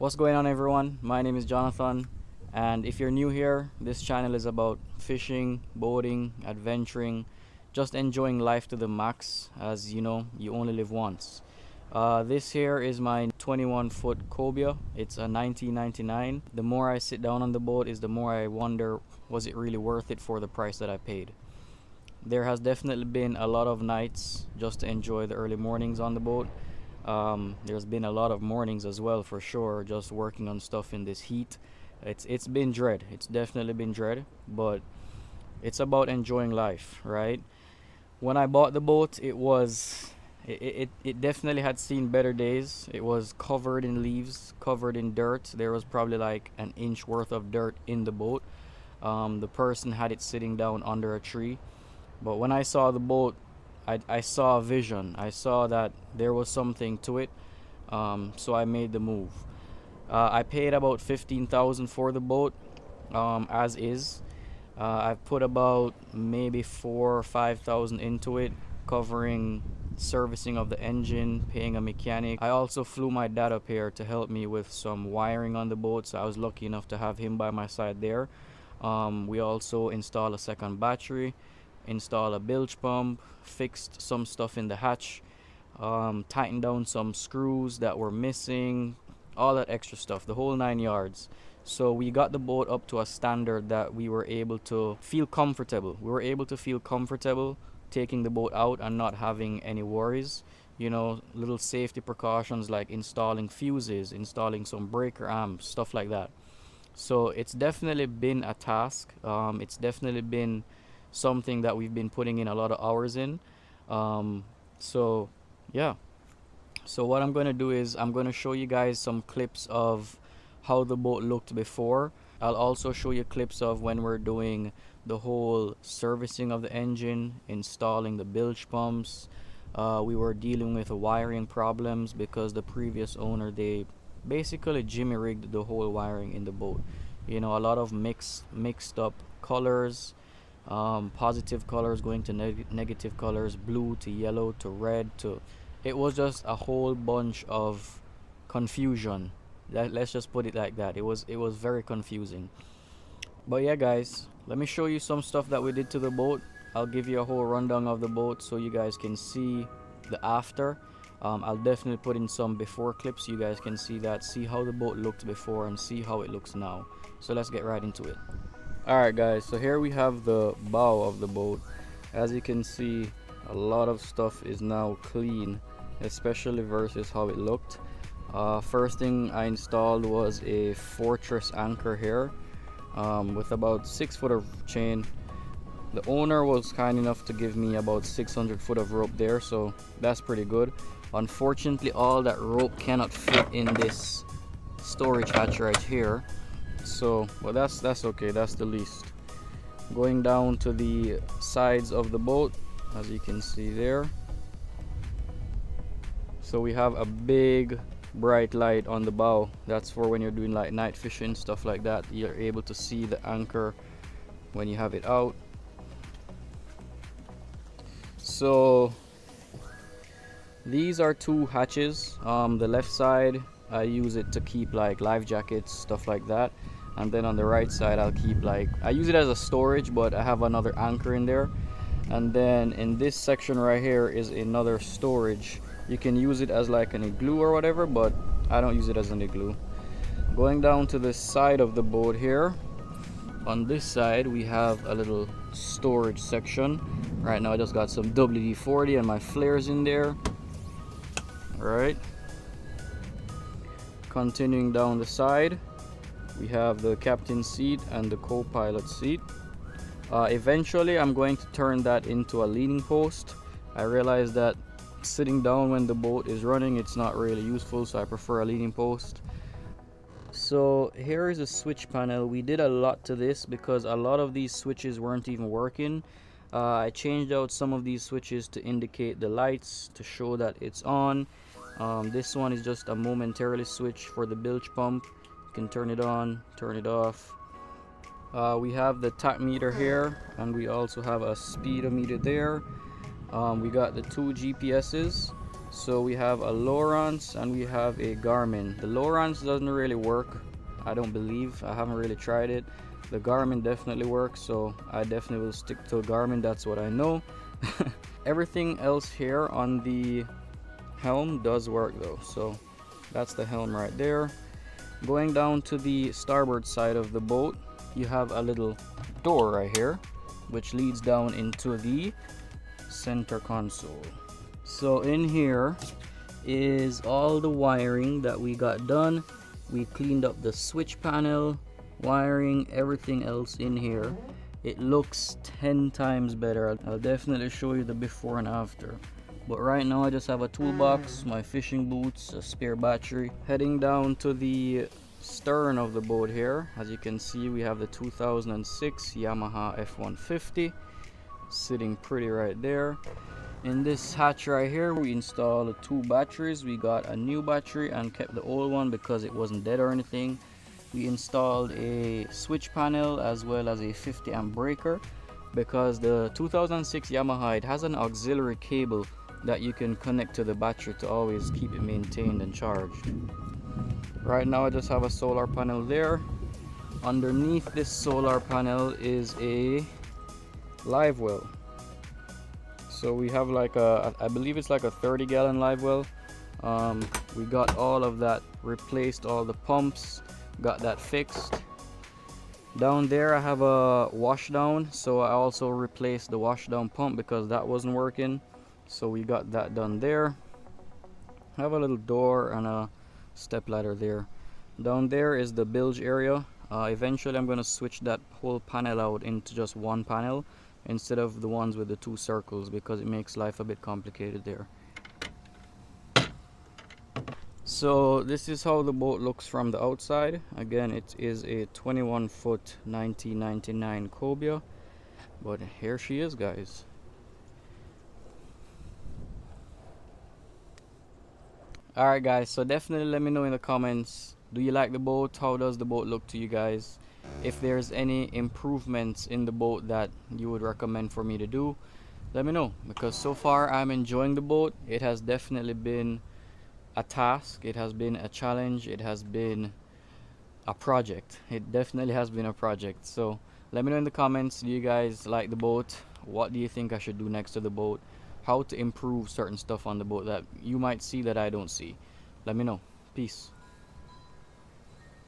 What's going on, everyone? My name is Jonathan, and if you're new here, this channel is about fishing, boating, adventuring, just enjoying life to the max, as you know, you only live once. This here is my 21-foot cobia. It's a 1999. The more I sit down on the boat is the more I wonder, was it really worth it for the price that I paid? There has definitely been a lot of nights just to enjoy the early mornings on the boat. There's been a lot of mornings as well, for sure, just working on stuff in this heat. It's been dread. It's definitely been dread, but it's about enjoying life, right? When I bought the boat, it definitely had seen better days. It was covered in leaves, covered in dirt. There was probably like an inch worth of dirt in the boat. The person had it sitting down under a tree. But when I saw the boat, I saw a vision. I saw that there was something to it, so I made the move. I paid about 15,000 for the boat, as is. I've put about maybe 4 or 5,000 into it, covering servicing of the engine, paying a mechanic. I also flew my dad up here to help me with some wiring on the boat, so I was lucky enough to have him by my side there. We also installed a second battery, installed a bilge pump, fixed some stuff in the hatch, tightened down some screws that were missing, all that extra stuff, the whole 9 yards. So we got the boat up to a standard that we were able to feel comfortable. We were able to feel comfortable taking the boat out and not having any worries. You know, little safety precautions like installing fuses, installing some breaker amps, stuff like that. So it's definitely been a task. It's definitely been something that we've been putting in a lot of hours in. So yeah, so what I'm going to do is I'm going to show you guys some clips of how the boat looked before. I'll also show you clips of when we're doing the whole servicing of the engine, installing the bilge pumps. We were dealing with wiring problems because the previous owner, they basically jimmy rigged the whole wiring in the boat. You know, a lot of mixed up colors, positive colors going to negative colors, blue to yellow to red to, it was just a whole bunch of confusion. Let's just put it like that. It was very confusing. But yeah, guys, let me show you some stuff that we did to the boat. I'll give you a whole rundown of the boat so you guys can see the after. I'll definitely put in some before clips so you guys can see that, see how the boat looked before and see how it looks now. So let's get right into it. Alright guys, so here we have the bow of the boat. As you can see, a lot of stuff is now clean, especially versus how it looked. First thing I installed was a fortress anchor here, with about 6 foot of chain. The owner was kind enough to give me about 600 foot of rope there, so that's pretty good. Unfortunately, all that rope cannot fit in this storage hatch right here, so well, that's okay, that's the least. Going down to the sides of the boat, as you can see there, so we have a big bright light on the bow. That's for when you're doing like night fishing, stuff like that. You're able to see the anchor when you have it out. So these are 2 hatches. The left side, I use it to keep like life jackets, stuff like that, and then on the right side I'll keep like, I use it as a storage, but I have another anchor in there. And then in this section right here is another storage. You can use it as like an igloo or whatever, but I don't use it as an igloo. Going down to the side of the boat here, on this side we have a little storage section. Right now I just got some WD-40 and my flares in there. Alright, continuing down the side, we have the captain's seat and the co-pilot seat. Eventually I'm going to turn that into a leaning post. I realized that sitting down when the boat is running, it's not really useful, so I prefer a leaning post. So here is a switch panel. We did a lot to this because a lot of these switches weren't even working. I changed out some of these switches to indicate the lights to show that it's on. This one is just a momentarily switch for the bilge pump. You can turn it on, turn it off. We have the tach meter here, and we also have a speedometer there. We got the 2 GPS's. So we have a Lowrance and we have a Garmin. The Lowrance doesn't really work, I don't believe. I haven't really tried it. The Garmin definitely works, so I definitely will stick to Garmin. That's what I know. Everything else here on the helm does work though, so that's the helm right there. Going down to the starboard side of the boat, you have a little door right here which leads down into the center console. So in here is all the wiring that we got done. We cleaned up the switch panel, wiring, everything else in here. It looks 10 times better. I'll definitely show you the before and after. But right now I just have a toolbox, my fishing boots, a spare battery. Heading down to the stern of the boat here. As you can see, we have the 2006 Yamaha F150 sitting pretty right there. In this hatch right here, we installed 2 batteries. We got a new battery and kept the old one because it wasn't dead or anything. We installed a switch panel as well as a 50 amp breaker because the 2006 Yamaha, it has an auxiliary cable that you can connect to the battery to always keep it maintained and charged. Right now I just have a solar panel there. Underneath this solar panel is a live well. So we have like a, I believe it's like a 30-gallon live well. We got all of that replaced, all the pumps, got that fixed. Down there I have a washdown, so I also replaced the washdown pump because that wasn't working. So we got that done there. I have a little door and a step ladder there. Down there is the bilge area. Eventually I'm going to switch that whole panel out into just one panel instead of the ones with the 2 circles because it makes life a bit complicated there. So this is how the boat looks from the outside. Again, it is a 21-foot 1999 cobia, but here she is, guys. Alright guys, so definitely let me know in the comments, do you like the boat? How does the boat look to you guys? If there's any improvements in the boat that you would recommend for me to do, let me know, because so far I'm enjoying the boat. It has definitely been a task, it has been a challenge, it has been a project. It definitely has been a project. So let me know in the comments, do you guys like the boat? What do you think I should do next to the boat? How to improve certain stuff on the boat that you might see that I don't see? Let me know. Peace.